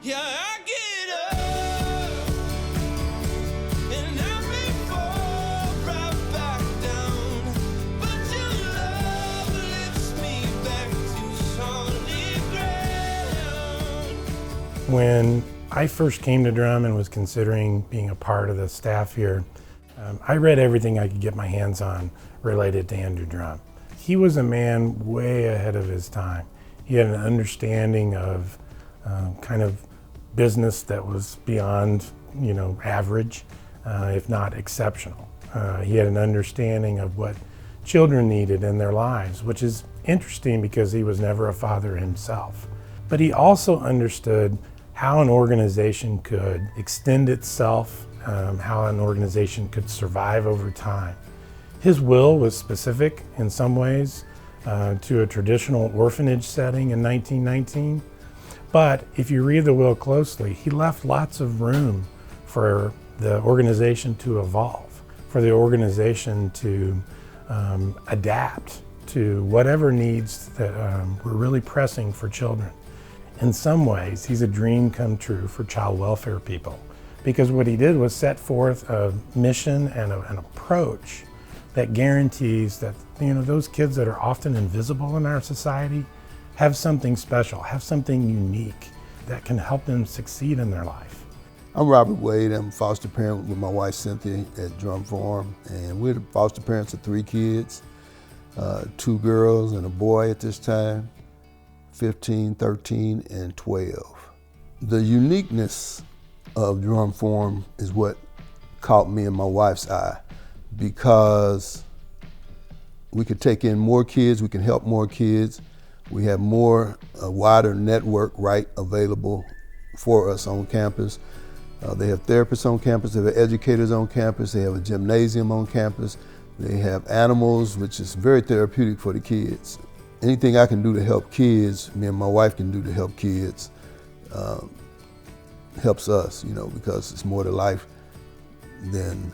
Yeah, I get up and I may fall right back down, but your love lifts me back to solid ground. When I first came to Drumm and was considering being a part of the staff here, I read everything I could get my hands on related to Andrew Drumm. He was a man way ahead of his time. He had an understanding of kind of business that was beyond, average, if not exceptional. He had an understanding of what children needed in their lives, which is interesting because he was never a father himself. But he also understood how an organization could extend itself, how an organization could survive over time. His will was specific in some ways to a traditional orphanage setting in 1919. But if you read the will closely, he left lots of room for the organization to evolve, for the organization to adapt to whatever needs that were really pressing for children. In some ways, he's a dream come true for child welfare people, because what he did was set forth a mission and an approach that guarantees that those kids that are often invisible in our society have something special, have something unique that can help them succeed in their life. I'm Robert Wade. I'm a foster parent with my wife Cynthia at Drumm Farm, and we're the foster parents of 3 kids, 2 girls and a boy at this time, 15, 13, and 12. The uniqueness of Drumm Farm is what caught me and my wife's eye, because we could take in more kids, we can help more kids. We have a wider network available for us on campus. They have therapists on campus, they have educators on campus, they have a gymnasium on campus, they have animals, which is very therapeutic for the kids. Anything I can do to help kids, me and my wife can do to help kids, helps us, because it's more to life than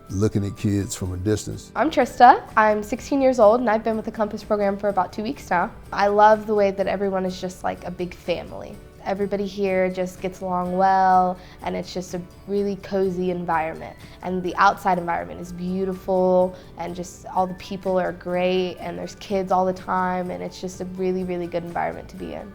looking at kids from a distance. I'm Trista. I'm 16 years old and I've been with the Compass program for about 2 weeks now. I love the way that everyone is just like a big family. Everybody here just gets along well, and it's just a really cozy environment. And the outside environment is beautiful, and just all the people are great, and there's kids all the time, and it's just a really, really good environment to be in.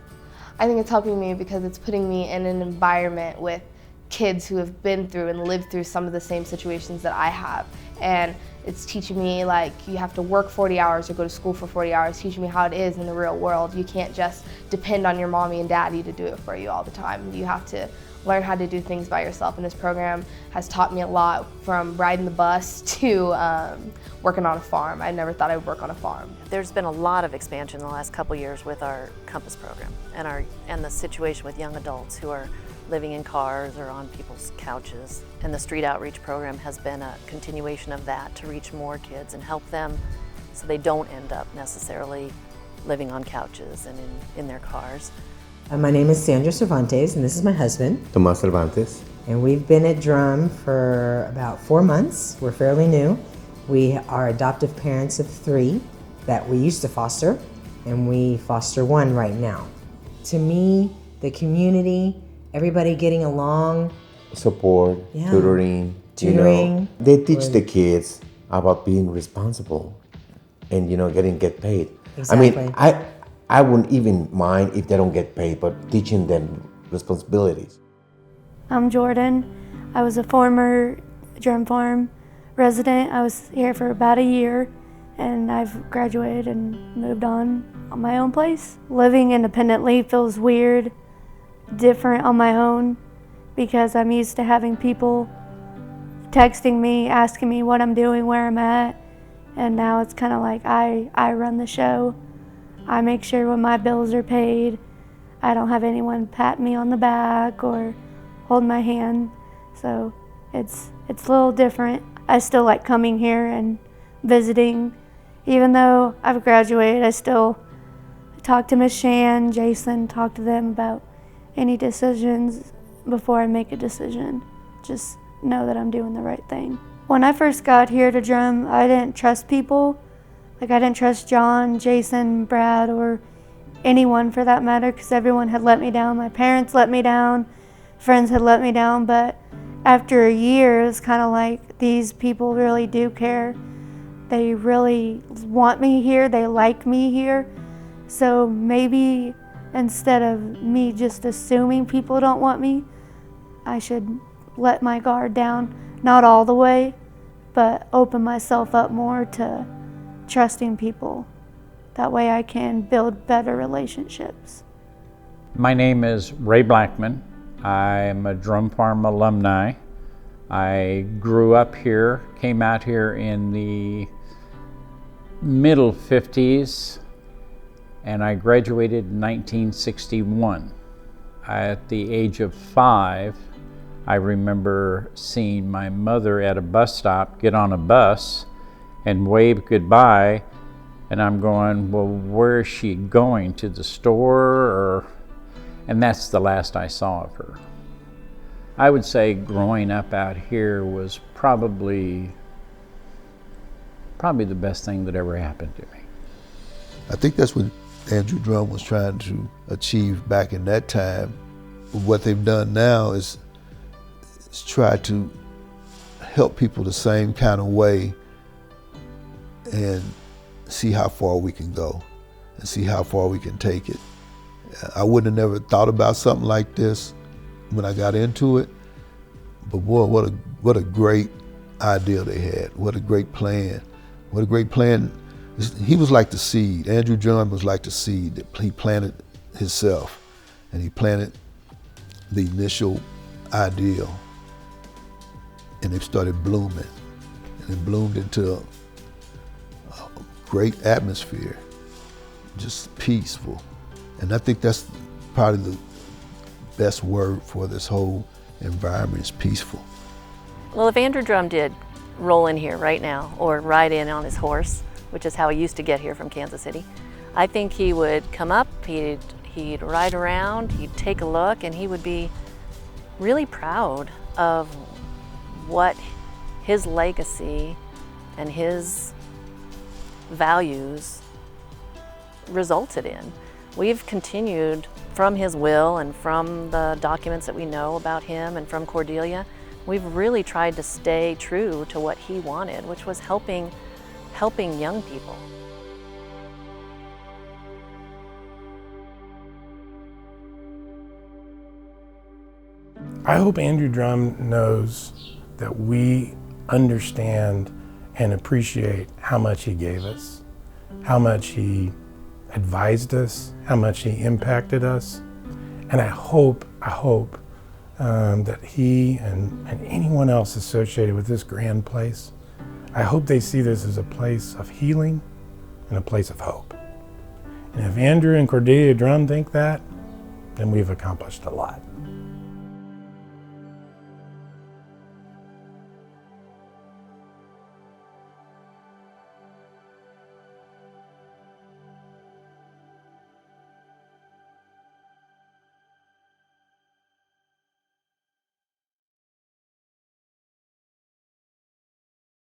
I think it's helping me because it's putting me in an environment with kids who have been through and lived through some of the same situations that I have. And it's teaching me, like, you have to work 40 hours or go to school for 40 hours, teaching me how it is in the real world. You can't just depend on your mommy and daddy to do it for you all the time. You have to learn how to do things by yourself, and this program has taught me a lot, from riding the bus to working on a farm. I never thought I would work on a farm. There's been a lot of expansion in the last couple years with our Compass program and the situation with young adults who are living in cars or on people's couches. And the street outreach program has been a continuation of that to reach more kids and help them so they don't end up necessarily living on couches and in their cars. My name is Sandra Cervantes, and this is my husband, Tomas Cervantes. And we've been at Drumm for about 4 months. We're fairly new. We are adoptive parents of 3 that we used to foster, and we foster 1 right now. To me, the community, everybody getting along. Support, Yeah. tutoring. They teach the kids about being responsible and, get paid. Exactly. I mean, I wouldn't even mind if they don't get paid, but teaching them responsibilities. I'm Jordan. I was a former Drumm Farm resident. I was here for about a year, and I've graduated and moved on my own place. Living independently feels weird, different on my own, because I'm used to having people texting me, asking me what I'm doing, where I'm at, and now it's kind of like I run the show. I make sure when my bills are paid, I don't have anyone pat me on the back or hold my hand, so it's a little different. I still like coming here and visiting. Even though I've graduated, I still talk to Miss Shan, Jason, talk to them about any decisions before I make a decision. Just know that I'm doing the right thing. When I first got here to Drumm, I didn't trust people. Like, I didn't trust John, Jason, Brad, or anyone for that matter, because everyone had let me down. My parents let me down, friends had let me down, but after a year, it's kind of like these people really do care. They really want me here, they like me here. So maybe instead of me just assuming people don't want me, I should let my guard down, not all the way, but open myself up more to trusting people. That way I can build better relationships. My name is Ray Blackman. I'm a Drumm Farm alumni. I grew up here, came out here in the middle 50s, and I graduated in 1961. At the age of 5, I remember seeing my mother at a bus stop get on a bus and wave goodbye, and I'm going, well, where is she going, to the store? And that's the last I saw of her. I would say growing up out here was probably the best thing that ever happened to me. I think that's what Andrew Drumm was trying to achieve back in that time. What they've done now is try to help people the same kind of way and see how far we can go and see how far we can take it. I wouldn't have never thought about something like this when I got into it, but boy, what a great idea they had. What a great plan. What a great plan. He was like the seed. Andrew Drumm was like the seed that he planted himself, and he planted the initial ideal, and it started blooming, and it bloomed into a great atmosphere, just peaceful. And I think that's probably the best word for this whole environment, is peaceful. Well, if Andrew Drumm did roll in here right now or ride in on his horse, which is how he used to get here from Kansas City, I think he would come up, he'd ride around, he'd take a look, and he would be really proud of what his legacy and his values resulted in. We've continued from his will and from the documents that we know about him and from Cordelia, we've really tried to stay true to what he wanted, which was helping young people. I hope Andrew Drumm knows that we understand and appreciate how much he gave us, how much he advised us, how much he impacted us. And I hope that he and anyone else associated with this grand place, I hope they see this as a place of healing and a place of hope. And if Andrew and Cordelia Drumm think that, then we've accomplished a lot.